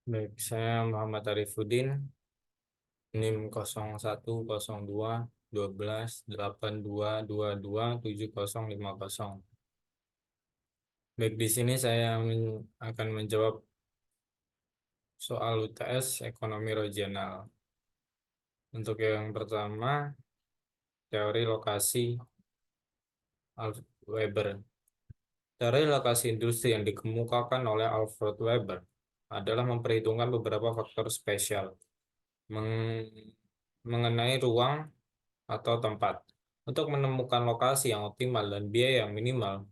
Baik, saya Muhammad Arifuddin, NIM 011212 82227050. Baik, di sini saya akan menjawab soal UTS Ekonomi Regional. Untuk yang pertama, teori lokasi Weber. Teori lokasi industri yang dikemukakan oleh Alfred Weber adalah memperhitungkan beberapa faktor spesial mengenai ruang atau tempat untuk menemukan lokasi yang optimal dan biaya yang minimal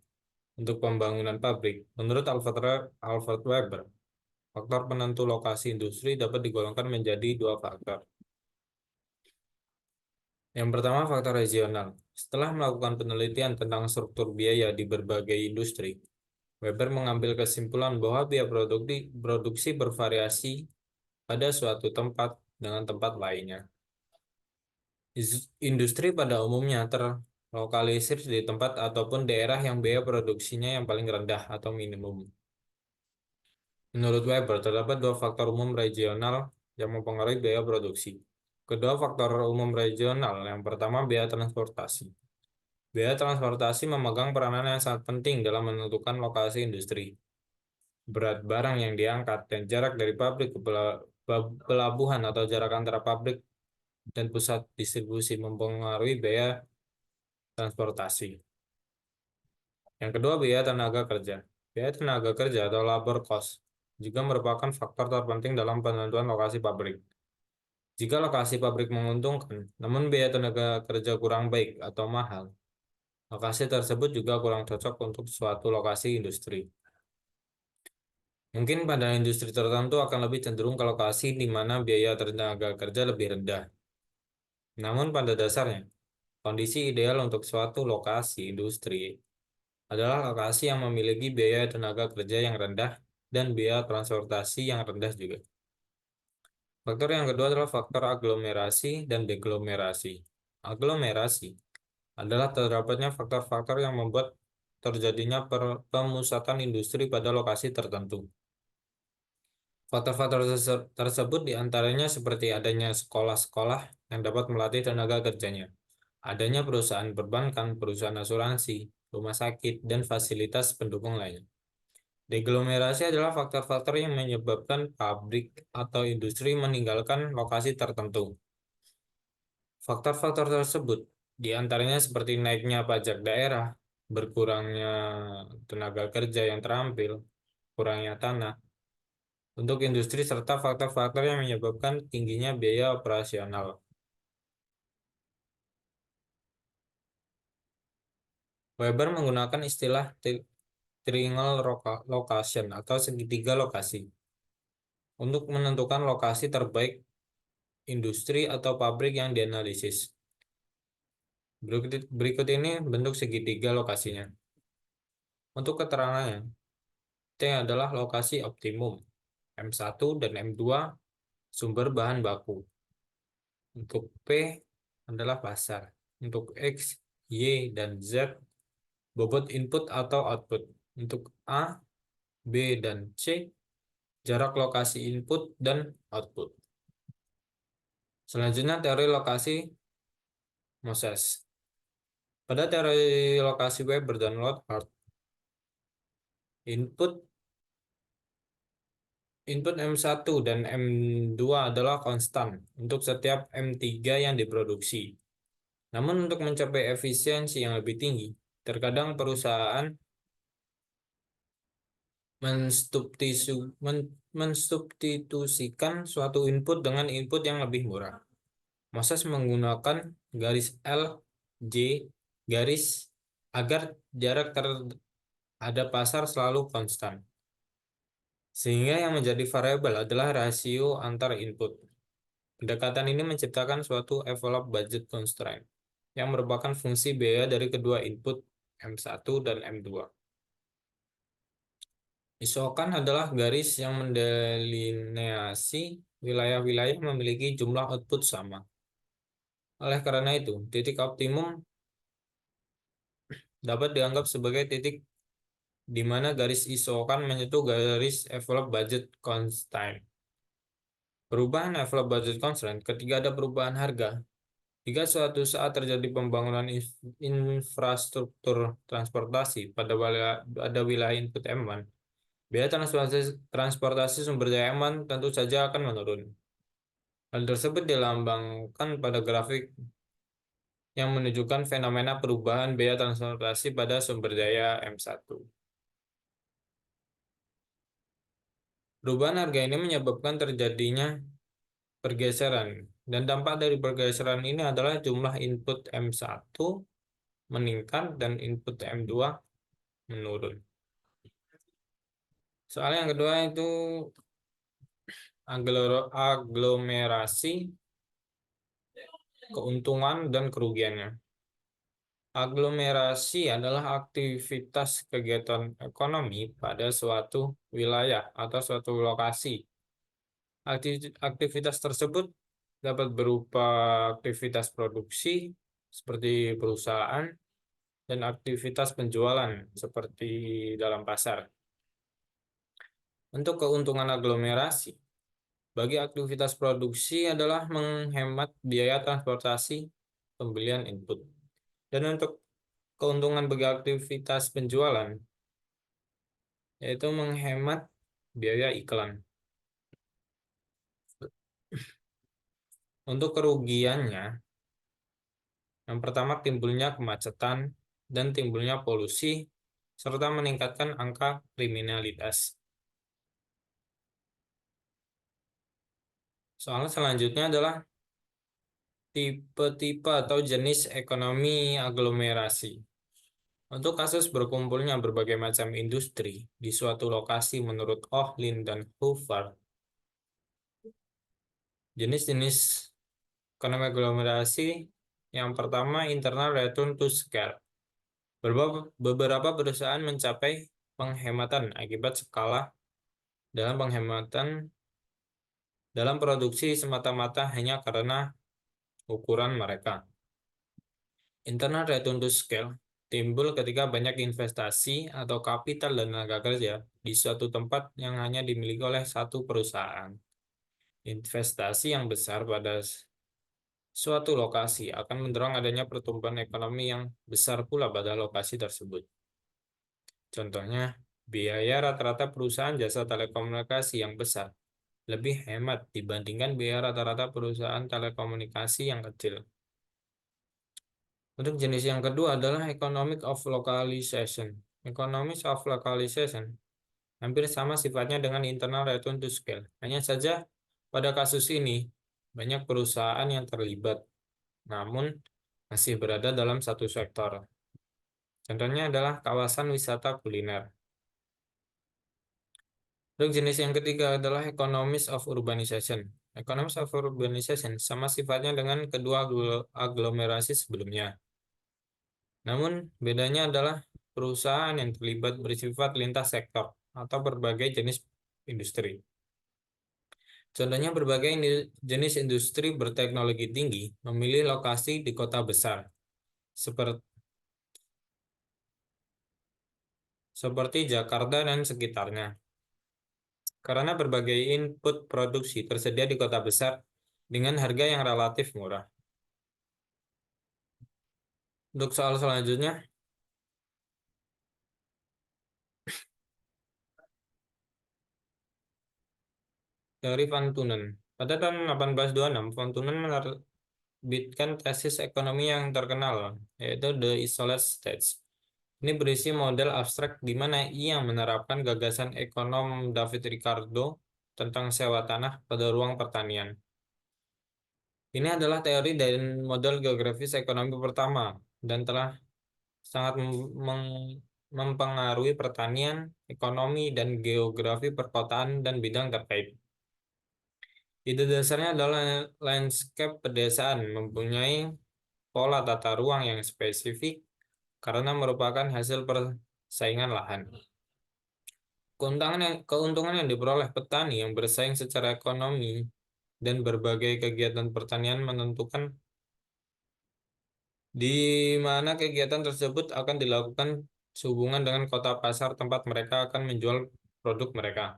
untuk pembangunan pabrik. Menurut Alfred Weber, faktor penentu lokasi industri dapat digolongkan menjadi dua faktor. Yang pertama, faktor regional. Setelah melakukan penelitian tentang struktur biaya di berbagai industri, Weber mengambil kesimpulan bahwa biaya produksi bervariasi pada suatu tempat dengan tempat lainnya. Industri pada umumnya terlokalisir di tempat ataupun daerah yang biaya produksinya yang paling rendah atau minimum. Menurut Weber, terdapat dua faktor umum regional yang mempengaruhi biaya produksi. Kedua faktor umum regional, yang pertama biaya transportasi. Biaya transportasi memegang peranan yang sangat penting dalam menentukan lokasi industri. Berat barang yang diangkat dan jarak dari pabrik ke pelabuhan atau jarak antara pabrik dan pusat distribusi mempengaruhi biaya transportasi. Yang kedua, biaya tenaga kerja. Biaya tenaga kerja atau labor cost juga merupakan faktor terpenting dalam penentuan lokasi pabrik. Jika lokasi pabrik menguntungkan, namun biaya tenaga kerja kurang baik atau mahal, lokasi tersebut juga kurang cocok untuk suatu lokasi industri. Mungkin pada industri tertentu akan lebih cenderung ke lokasi di mana biaya tenaga kerja lebih rendah. Namun pada dasarnya, kondisi ideal untuk suatu lokasi industri adalah lokasi yang memiliki biaya tenaga kerja yang rendah dan biaya transportasi yang rendah juga. Faktor yang kedua adalah faktor aglomerasi dan deglomerasi. Aglomerasi adalah terdapatnya faktor-faktor yang membuat terjadinya pemusatan industri pada lokasi tertentu. Faktor-faktor tersebut diantaranya seperti adanya sekolah-sekolah yang dapat melatih tenaga kerjanya, adanya perusahaan perbankan, perusahaan asuransi, rumah sakit, dan fasilitas pendukung lainnya. Deglomerasi adalah faktor-faktor yang menyebabkan pabrik atau industri meninggalkan lokasi tertentu. Faktor-faktor tersebut diantaranya seperti naiknya pajak daerah, berkurangnya tenaga kerja yang terampil, kurangnya tanah untuk industri, serta faktor-faktor yang menyebabkan tingginya biaya operasional. Weber menggunakan istilah triangle location atau segitiga lokasi untuk menentukan lokasi terbaik industri atau pabrik yang dianalisis. Berikut ini bentuk segitiga lokasinya. Untuk keterangannya, T adalah lokasi optimum, M1 dan M2 sumber bahan baku. Untuk P adalah pasar. Untuk X, Y, dan Z bobot input atau output. Untuk A, B, dan C jarak lokasi input dan output. Selanjutnya teori lokasi Moses. Pada teori lokasi Weber dan Lothar, input input M1 dan M2 adalah konstan untuk setiap M3 yang diproduksi. Namun untuk mencapai efisiensi yang lebih tinggi, terkadang perusahaan mensubstitusikan suatu input dengan input yang lebih murah. Moses menggunakan garis L, J, garis agar jarak terhadap pasar selalu konstan. Sehingga yang menjadi variabel adalah rasio antar input. Pendekatan ini menciptakan suatu envelope budget constraint yang merupakan fungsi biaya dari kedua input M1 dan M2. Isokan adalah garis yang mendelineasi wilayah-wilayah yang memiliki jumlah output sama. Oleh karena itu, titik optimum dapat dianggap sebagai titik di mana garis isokan menyentuh garis envelope budget constraint. Perubahan envelope budget constraint ketika ada perubahan harga. Jika suatu saat terjadi pembangunan infrastruktur transportasi pada wilayah input M1, biaya transportasi sumber daya M1 tentu saja akan menurun. Hal tersebut dilambangkan pada grafik yang menunjukkan fenomena perubahan biaya transportasi pada sumber daya M1. Perubahan harga ini menyebabkan terjadinya pergeseran, dan dampak dari pergeseran ini adalah jumlah input M1 meningkat dan input M2 menurun. Soal yang kedua itu aglomerasi, keuntungan dan kerugiannya. Aglomerasi adalah aktivitas kegiatan ekonomi pada suatu wilayah atau suatu lokasi. Aktivitas tersebut dapat berupa aktivitas produksi seperti perusahaan dan aktivitas penjualan seperti dalam pasar. Untuk keuntungan aglomerasi, bagi aktivitas produksi adalah menghemat biaya transportasi pembelian input. Dan untuk keuntungan bagi aktivitas penjualan, yaitu menghemat biaya iklan. Untuk kerugiannya, yang pertama timbulnya kemacetan dan timbulnya polusi, serta meningkatkan angka kriminalitas. Soal selanjutnya adalah tipe-tipe atau jenis ekonomi aglomerasi. Untuk kasus berkumpulnya berbagai macam industri di suatu lokasi menurut Ohlin dan Hoover, jenis-jenis ekonomi aglomerasi yang pertama internal return to scale. Beberapa perusahaan mencapai penghematan akibat skala dalam produksi semata-mata hanya karena ukuran mereka. Internal return to scale timbul ketika banyak investasi atau kapital dan tenaga kerja di suatu tempat yang hanya dimiliki oleh satu perusahaan. Investasi yang besar pada suatu lokasi akan mendorong adanya pertumbuhan ekonomi yang besar pula pada lokasi tersebut. Contohnya, biaya rata-rata perusahaan jasa telekomunikasi yang besar lebih hemat dibandingkan biaya rata-rata perusahaan telekomunikasi yang kecil. Untuk jenis yang kedua adalah economic of localization. Economics of localization hampir sama sifatnya dengan internal return to scale. Hanya saja pada kasus ini banyak perusahaan yang terlibat, namun masih berada dalam satu sektor. Contohnya adalah kawasan wisata kuliner. Untuk jenis yang ketiga adalah economics of urbanization. Economics of urbanization sama sifatnya dengan kedua aglomerasi sebelumnya. Namun bedanya adalah perusahaan yang terlibat bersifat lintas sektor atau berbagai jenis industri. Contohnya berbagai jenis industri berteknologi tinggi memilih lokasi di kota besar, seperti Jakarta dan sekitarnya. Karena berbagai input produksi tersedia di kota besar dengan harga yang relatif murah. Untuk soal selanjutnya, teori Van Tunen. Pada tahun 1826, Van Tunen menerbitkan tesis ekonomi yang terkenal, yaitu The Isolated States. Ini berisi model abstrak di mana ia menerapkan gagasan ekonom David Ricardo tentang sewa tanah pada ruang pertanian. Ini adalah teori dan model geografis ekonomi pertama dan telah sangat mempengaruhi pertanian, ekonomi, dan geografi perkotaan dan bidang terkait. Ide dasarnya adalah landscape pedesaan mempunyai pola tata ruang yang spesifik karena merupakan hasil persaingan lahan. Keuntungan yang diperoleh petani yang bersaing secara ekonomi dan berbagai kegiatan pertanian menentukan di mana kegiatan tersebut akan dilakukan sehubungan dengan kota pasar tempat mereka akan menjual produk mereka.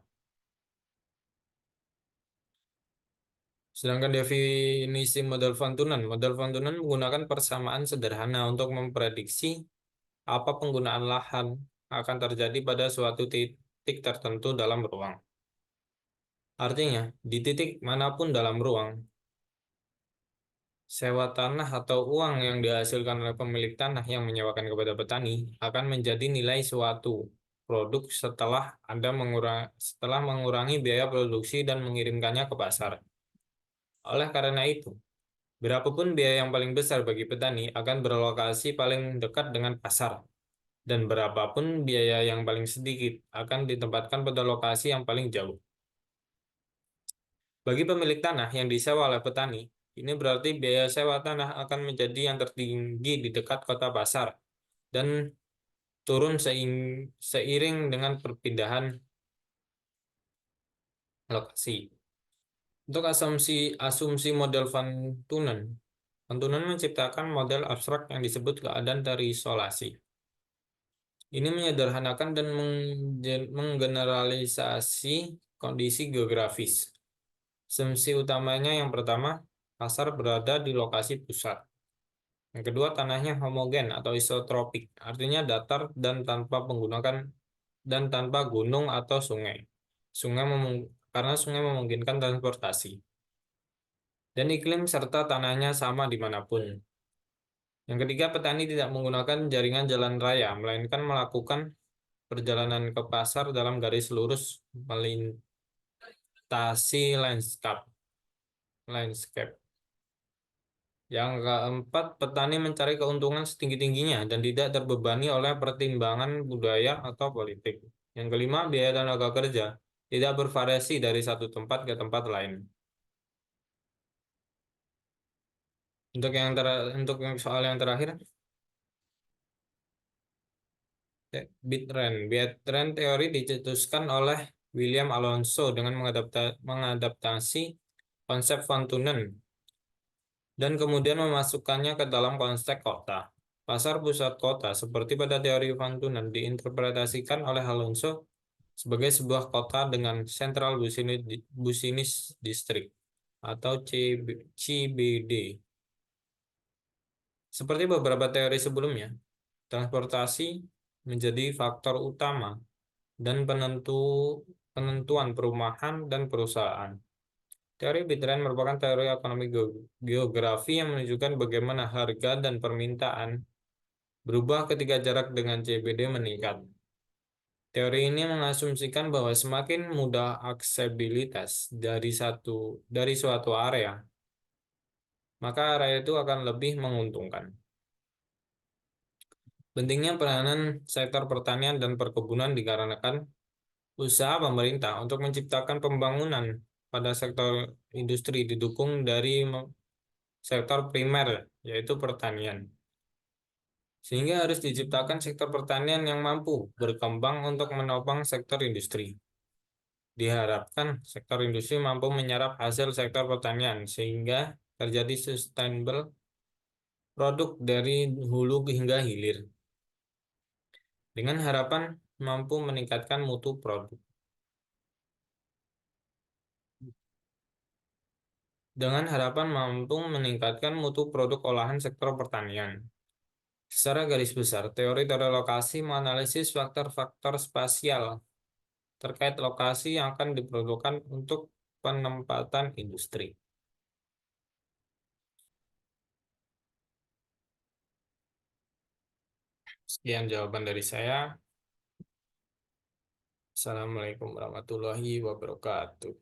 Sedangkan definisi model model Van Tunen menggunakan persamaan sederhana untuk memprediksi apa penggunaan lahan akan terjadi pada suatu titik tertentu dalam ruang. Artinya, di titik manapun dalam ruang, sewa tanah atau uang yang dihasilkan oleh pemilik tanah yang menyewakan kepada petani akan menjadi nilai suatu produk setelah mengurangi biaya produksi dan mengirimkannya ke pasar. Oleh karena itu, berapapun biaya yang paling besar bagi petani akan berlokasi paling dekat dengan pasar, dan berapapun biaya yang paling sedikit akan ditempatkan pada lokasi yang paling jauh. Bagi pemilik tanah yang disewa oleh petani, ini berarti biaya sewa tanah akan menjadi yang tertinggi di dekat kota pasar dan turun seiring dengan perpindahan lokasi. Untuk asumsi asumsi model Van Tunen menciptakan model abstrak yang disebut keadaan terisolasi. Ini menyederhanakan dan menggeneralisasi kondisi geografis. Asumsi utamanya yang pertama, pasar berada di lokasi pusat. Yang kedua, tanahnya homogen atau isotropik, artinya datar dan tanpa gunung atau sungai. Karena sungai memungkinkan transportasi. Dan iklim serta tanahnya sama dimanapun. Yang ketiga, petani tidak menggunakan jaringan jalan raya, melainkan melakukan perjalanan ke pasar dalam garis lurus melintasi landscape. Yang keempat, petani mencari keuntungan setinggi-tingginya dan tidak terbebani oleh pertimbangan budaya atau politik. Yang kelima, biaya tenaga kerja tidak bervariasi dari satu tempat ke tempat lain. Untuk soal yang terakhir, Bit-trend teori dicetuskan oleh William Alonso dengan mengadaptasi konsep Van Tunen dan kemudian memasukkannya ke dalam konteks kota. Pasar pusat kota, seperti pada teori Van Tunen, diinterpretasikan oleh Alonso sebagai sebuah kota dengan Central Business District atau CBD. Seperti beberapa teori sebelumnya, transportasi menjadi faktor utama dan penentuan perumahan dan perusahaan. Teori Bittrand merupakan teori ekonomi geografi yang menunjukkan bagaimana harga dan permintaan berubah ketika jarak dengan CBD meningkat. Teori ini mengasumsikan bahwa semakin mudah aksesibilitas dari suatu area, maka area itu akan lebih menguntungkan. Pentingnya peranan sektor pertanian dan perkebunan dikarenakan usaha pemerintah untuk menciptakan pembangunan pada sektor industri didukung dari sektor primer, yaitu pertanian. Sehingga harus diciptakan sektor pertanian yang mampu berkembang untuk menopang sektor industri. Diharapkan sektor industri mampu menyerap hasil sektor pertanian sehingga terjadi sustainable produk dari hulu hingga hilir. Dengan harapan mampu meningkatkan mutu produk. Dengan harapan mampu meningkatkan mutu produk olahan sektor pertanian. Secara garis besar, teori-teori lokasi menganalisis faktor-faktor spasial terkait lokasi yang akan diperlukan untuk penempatan industri. Sekian jawaban dari saya. Assalamualaikum warahmatullahi wabarakatuh.